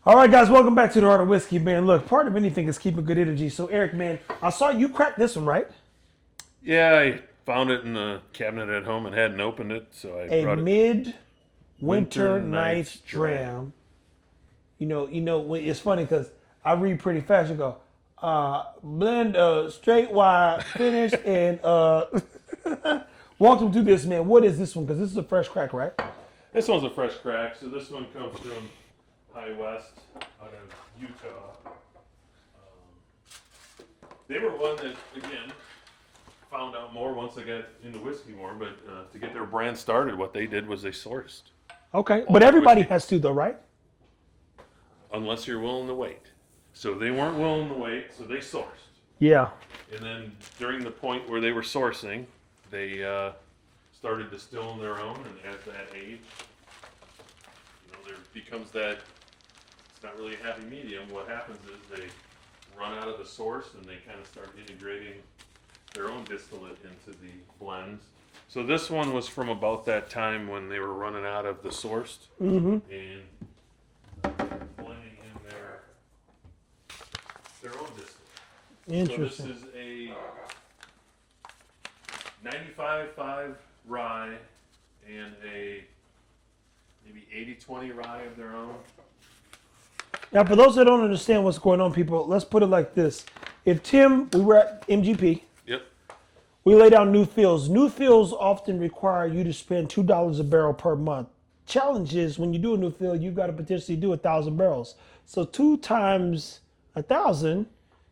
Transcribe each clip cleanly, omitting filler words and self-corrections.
All right, guys, welcome back to the Art of Whiskey, man. Look, part of anything is keeping good energy. So, Eric, man, I saw you crack this one, right? Yeah, I found it in the cabinet at home and hadn't opened it, so I A brought it. mid-winter Winter night's Night's dram. It's funny because I read pretty fast. You go, blend straight wide finish and walk them through this, man. What is this one? Because this is a fresh crack, right? This one's a fresh crack, so this one comes from High West out of Utah. They were one that, again, found out more once they got into whiskey more, but to get their brand started, what they did was they sourced. Okay, All but that everybody whiskey. has to, though, right? Unless you're willing to wait. So they weren't willing to wait, so they sourced. Yeah. And then during the point where they were sourcing, they started distilling their own, and at that age, there becomes that, it's not really a happy medium. What happens is they run out of the source and they kind of start integrating their own distillate into the blends. So this one was from about that time when they were running out of the sourced and blending in their own distillate. Interesting. So this is a 95.5 rye and a maybe 80-20 rye of their own. Now, for those that don't understand what's going on, people, let's put it like this. If we were at MGP, Yep. we lay down new fields. New fields often require you to spend $2 a barrel per month. Challenge is when you do a new field, you've got to potentially do 1,000 barrels. So 2 times 1,000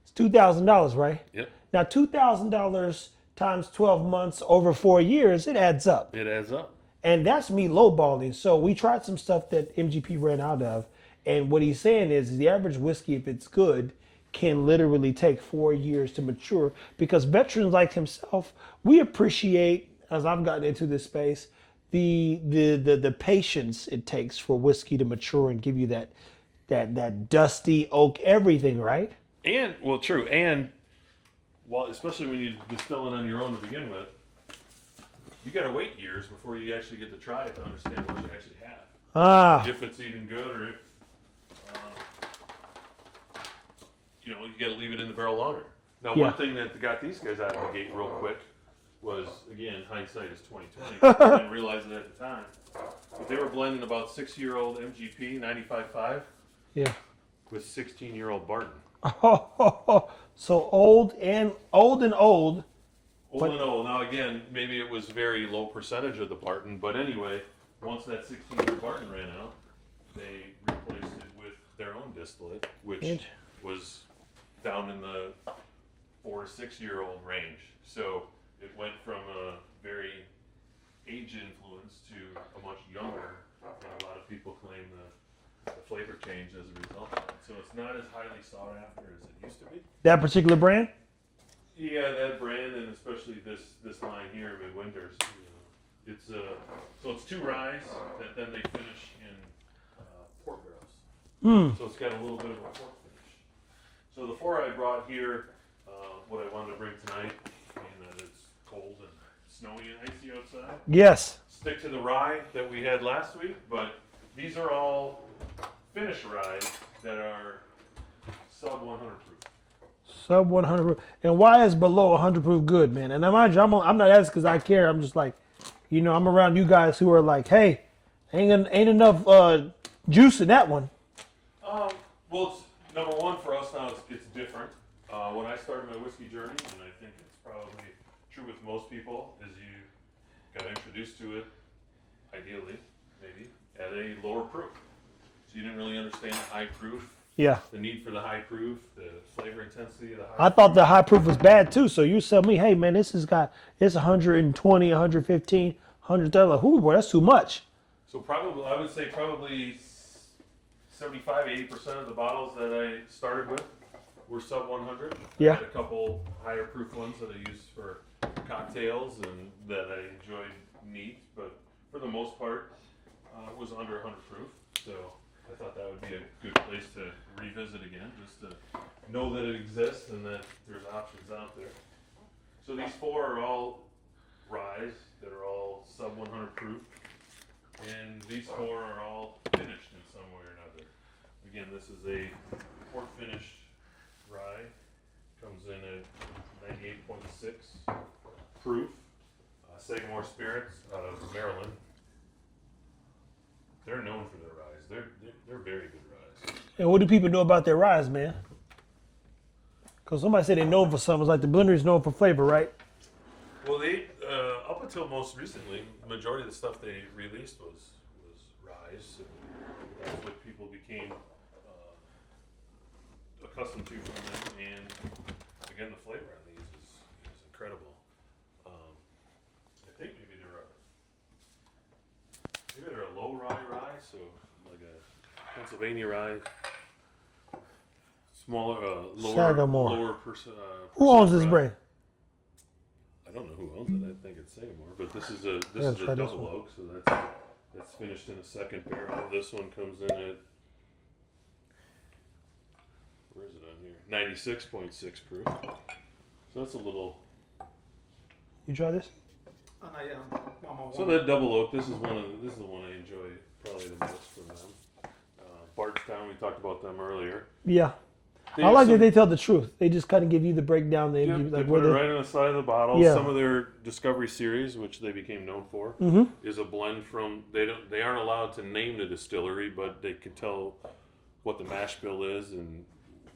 is $2,000, right? Yep. Now, $2,000 times 12 months over 4 years, it adds up. It adds up. And that's me lowballing. So we tried some stuff that MGP ran out of. And what he's saying is the average whiskey, if it's good, can literally take 4 years to mature. Because veterans like himself, we appreciate, as I've gotten into this space, the patience it takes for whiskey to mature and give you that dusty oak everything, right? And, well, true. And, well, especially when you distill it on your own to begin with, you got to wait years before you actually get to try it to understand what you actually have. Ah, If it's even good or if, you got to leave it in the barrel longer. Now, Yeah. one thing that got these guys out of the gate real quick was, again, hindsight is 2020. I didn't realize it at the time. But they were blending about 6-year-old MGP 95.5 yeah. with 16-year-old Barton. So old and old. Old and old. Now, again, maybe it was very low percentage of the Barton, but anyway, once that 16-year Barton ran out, they replaced it with their own distillate, which was down in the 4 to 6-year-old range. So it went from a very age influence to a much younger, and a lot of people claim the flavor change as a result of it. So it's not as highly sought after as it used to be. That particular brand? Yeah, that brand, and especially this line here, Midwinters. It's so it's 2 ryes that then they finish in port barrels. So it's got a little bit of a port finish. So the 4 I brought here, what I wanted to bring tonight, being that it's cold and snowy and icy outside, Yes. stick to the rye that we had last week, but these are all finished ryes that are sub 100 proof. Sub 100. And why is below 100 proof good, man? And mind you, I'm not asking because I care. I'm just like, I'm around you guys who are like, hey, ain't enough juice in that one. Well, it's, number one for us now, it's different. When I started my whiskey journey, and I think it's probably true with most people, is you got introduced to it, ideally, maybe, at a lower proof. So you didn't really understand the high proof, Yeah. the need for the high proof, the flavor intensity of the high I thought the high proof was bad too. So you tell me, hey, man, it's 120, 115, 130. Like, ooh, boy, that's too much. So probably, I would say probably 75, 80% of the bottles that I started with were sub 100. Yeah. I had a couple higher proof ones that I used for cocktails and that I enjoyed neat, but for the most part, it was under 100 proof. So I thought that would be a good place to revisit again, just to know that it exists and that there's options out there. So these 4 are all ryes that are all sub 100 proof, and these 4 are all finished in some way or another. Again, this is a port finished rye. Comes in at 98.6 proof. Sagamore Spirits out of Maryland. They're known for their ryes. They're very good ryes. And what do people know about their ryes, man? Because somebody said they know for something. It's like the blender is known for flavor, right? Well, they up until most recently, the majority of the stuff they released was ryes. And that's what people became accustomed to from them. And again, the flavor on these is incredible. I think maybe they're a low rye, so like a Pennsylvania rye. Smaller, Sagamore. lower Who owns this rye. brand? I don't know who owns it. I think it's Sagamore, but this is a try this double one. oak, so that's finished in a second barrel. This one comes in at, where is it on here? 96.6 proof. So that's a little. You try this? Oh, no, yeah, I'm on So one. that double oak, this is the one I enjoy probably the most from them. Bardstown, we talked about them earlier. Yeah. They I have like that some- they tell the truth. They just kind of give you the breakdown. They Yep, give you, they like where put it they. right on the side of the bottle. Yeah. Some of their Discovery series, which they became known for, is a blend from. They aren't allowed to name the distillery, but they could tell what the mash bill is and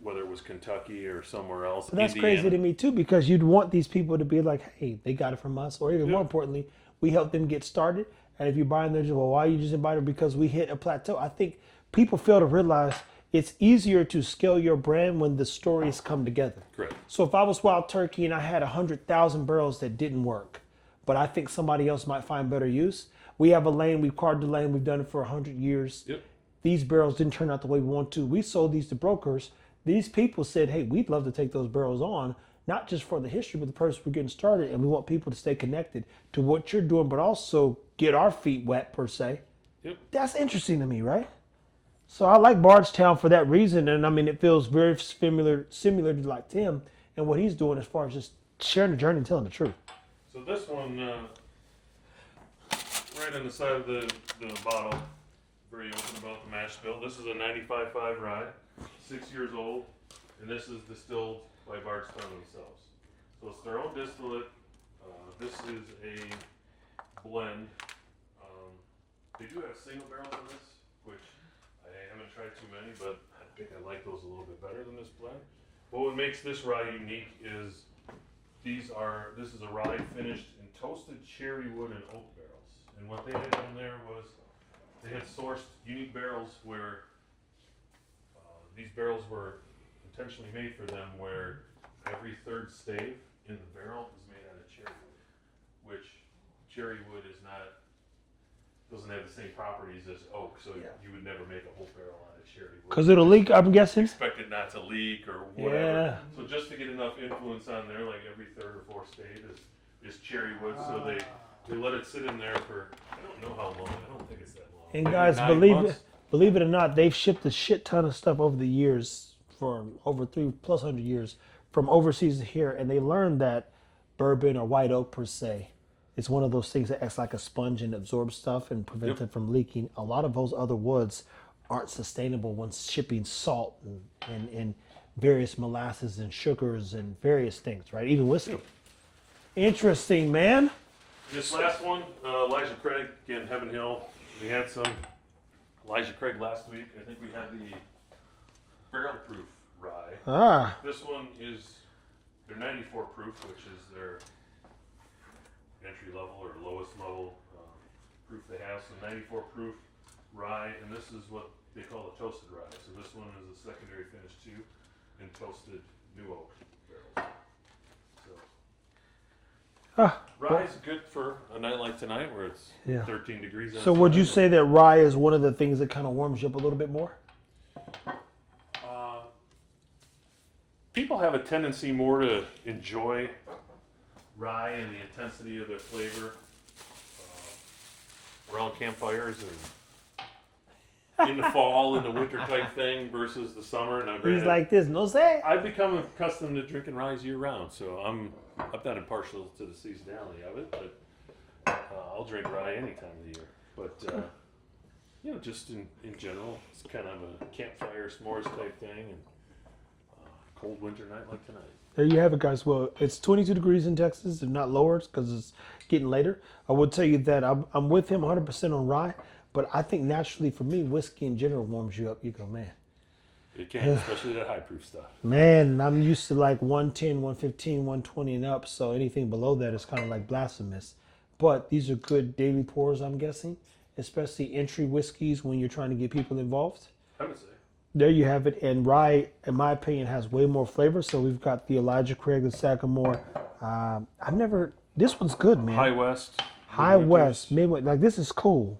whether it was Kentucky or somewhere else. But that's Indiana. crazy to me too, because you'd want these people to be like, "Hey, they got it from us," or even more importantly, we helped them get started. And if you're buying their, well, why are you just invited? Because we hit a plateau. I think people fail to realize it's easier to scale your brand when the stories come together. Correct. So if I was Wild Turkey and I had 100,000 barrels that didn't work, but I think somebody else might find better use, we have a lane, we've carved the lane, we've done it for 100 years. Yep. These barrels didn't turn out the way we want to. We sold these to brokers. These people said, hey, we'd love to take those barrels on, not just for the history, but the purpose we're getting started. And we want people to stay connected to what you're doing, but also get our feet wet, per se. Yep. That's interesting to me, right? So I like Bardstown for that reason. And I mean, it feels very similar to like Tim and what he's doing as far as just sharing the journey and telling the truth. So this one, right on the side of the bottle, very open about the mash bill. This is a 95.5 rye, 6 years old, and this is distilled by Bardstown themselves. So it's their own distillate. This is a blend. They do have single barrels in this, which I haven't tried too many, but I think I like those a little bit better than this blend. But what makes this rye unique is this is a rye finished in toasted cherry wood and oak barrels. And what they had done there was they had sourced unique barrels where these barrels were intentionally made for them, where every third stave in the barrel is made out of cherry wood, which cherry wood doesn't have the same properties as oak, so you would never make a whole barrel out of cherry wood. Because it'll leak, I'm guessing. Expect it not to leak or whatever. Yeah. So just to get enough influence on there, like every third or fourth stave is cherry wood. So they let it sit in there for, I don't know how long. I don't think it's that long. And Maybe guys, 9 months. believe it or not, they've shipped a shit ton of stuff over the years, for over 300+ years, from overseas to here, and they learned that bourbon or white oak per se, it's one of those things that acts like a sponge and absorbs stuff and prevents it from leaking. A lot of those other woods aren't sustainable when shipping salt and various molasses and sugars and various things, right? Even whiskey. Yep. Interesting, man. This last one, Elijah Craig, again, Heaven Hill. We had some Elijah Craig last week. I think we had the barrel proof rye. Ah, This one is their 94 proof, which is their entry level or lowest level proof they have. So 94 proof rye, and this is what they call a toasted rye. So this one is a secondary finish too, in toasted new oak barrels. So rye is good for a night like tonight where it's Yeah. 13 degrees outside. so would you say that rye is one of the things that kind of warms you up a little bit more? People have a tendency more to enjoy rye and the intensity of their flavor around campfires and in the fall, in the winter type thing versus the summer. Now, He's granted, like this, no say. I've become accustomed to drinking rye year round, so I'm not impartial to the seasonality of it, but I'll drink rye any time of the year. But You know, just in general, it's kind of a campfire s'mores type thing, and cold winter night like tonight. There you have it, guys. Well, it's 22 degrees in Texas, and not lower because it's getting later. I will tell you that I'm with him 100% on rye, but I think naturally for me, whiskey in general warms you up. You go, man. It can, especially that high proof stuff. Man, I'm used to like 110, 115, 120 and up, so anything below that is kind of like blasphemous. But these are good daily pours, I'm guessing, especially entry whiskeys when you're trying to get people involved. I would say. There you have it. And rye, in my opinion, has way more flavor. So we've got the Elijah Craig, the Sagamore. This one's good, man. High West. High West, midway. Like, this is cool.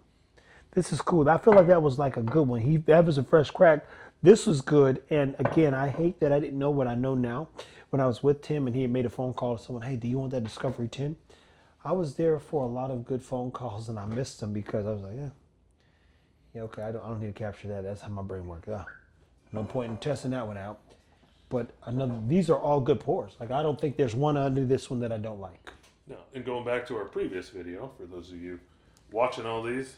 This is cool. I feel like that was like a good one. That was a fresh crack. This was good. And again, I hate that I didn't know what I know now. When I was with Tim and he had made a phone call to someone, hey, do you want that Discovery 10? I was there for a lot of good phone calls and I missed them because I was like, yeah, okay, I don't need to capture that. That's how my brain works. No point in testing that one out. But these are all good pours. Like, I don't think there's one under this one that I don't like. No, and going back to our previous video, for those of you watching all these,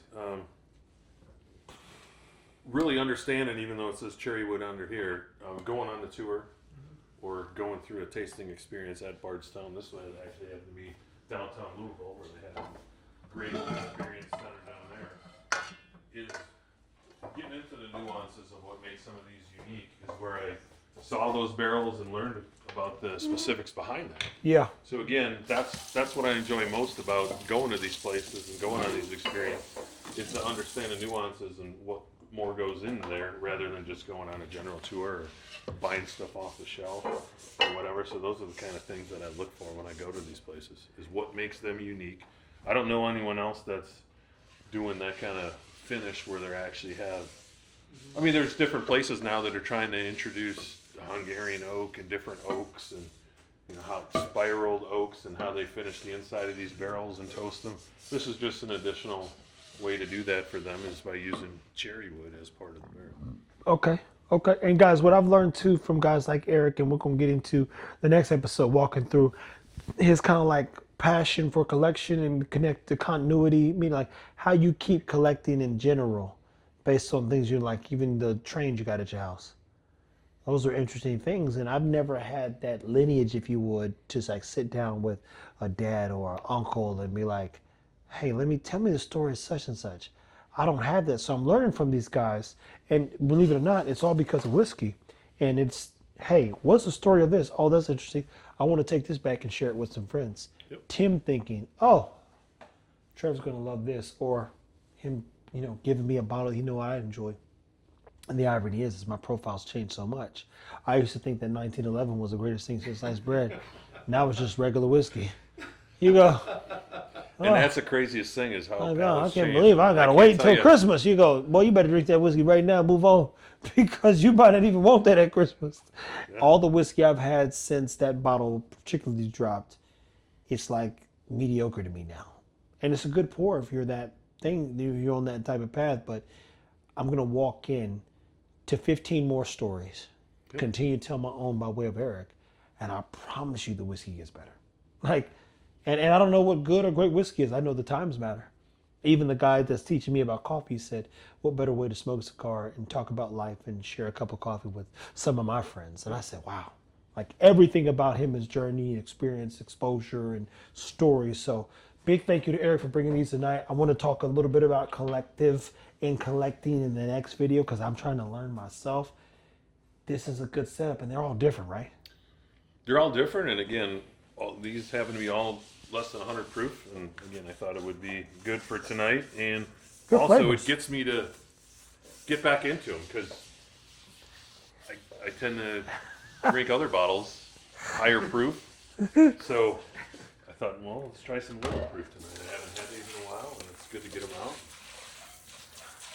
really understanding, even though it says Cherrywood under here, going on the tour or going through a tasting experience at Bardstown. This one actually had to be downtown Louisville, where they had a great experience center down there. Is getting into the nuances of what makes some of these unique is where I saw those barrels and learned about the specifics behind them. Yeah. So again, that's what I enjoy most about going to these places and going on these experiences, is to understand the nuances and what more goes in there rather than just going on a general tour or buying stuff off the shelf or whatever. So those are the kind of things that I look for when I go to these places, is what makes them unique. I don't know anyone else that's doing that kind of finish where they actually have, I mean, there's different places now that are trying to introduce Hungarian oak and different oaks, and you know how spiraled oaks and how they finish the inside of these barrels and toast them. This is just an additional way to do that for them, is by using cherry wood as part of the barrel. Okay. And guys, what I've learned too from guys like Eric, and we're gonna get into the next episode, walking through his kind of like passion for collection and connect to continuity, meaning like how you keep collecting in general based on things you like, even the trains you got at your house. Those are interesting things, and I've never had that lineage, if you would, to like sit down with a dad or an uncle and be like, hey, tell me the story of such and such. I don't have that, so I'm learning from these guys, and believe it or not, it's all because of whiskey. And it's, hey, what's the story of this? Oh, that's interesting. I want to take this back and share it with some friends. Yep. Tim thinking, oh, Trevor's gonna love this, or him, giving me a bottle I enjoy. And the irony is my profile's changed so much. I used to think that 1911 was the greatest thing since sliced bread. Now it's just regular whiskey. You go, And that's the craziest thing, is how I palates can't change. believe I gotta can't wait tell until you. Christmas. You go, boy, you better drink that whiskey right now, move on, because you might not even want that at Christmas. Yeah. All the whiskey I've had since that bottle particularly dropped, it's like mediocre to me now. And it's a good pour if you're that thing, if you're on that type of path, but I'm gonna walk in to 15 more stories, continue to tell my own by way of Eric, and I promise you the whiskey gets better. And I don't know what good or great whiskey is. I know the times matter. Even the guy that's teaching me about coffee said, what better way to smoke a cigar and talk about life and share a cup of coffee with some of my friends? And I said, wow, like everything about him is journey, experience, exposure, and stories. So big thank you to Eric for bringing these tonight. I want to talk a little bit about collective and collecting in the next video, because I'm trying to learn myself. This is a good setup, and they're all different, right? They're all different, and again, these happen to be all less than 100 proof, and again, I thought it would be good for tonight, and good also flavors. It gets me to get back into them, because I tend to drink other bottles higher proof, so I thought, well, let's try some lower proof tonight. I haven't had these in a while, and it's good to get them out.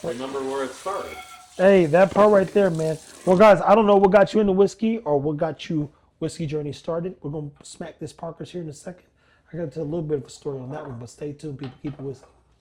Remember where it started. Hey, that part right there, man. Well, guys, I don't know what got you into whiskey or what got you whiskey journey started. We're going to smack this Parker's here in a second. I got to tell a little bit of a story on that one, but stay tuned, people. Keep it whiskey.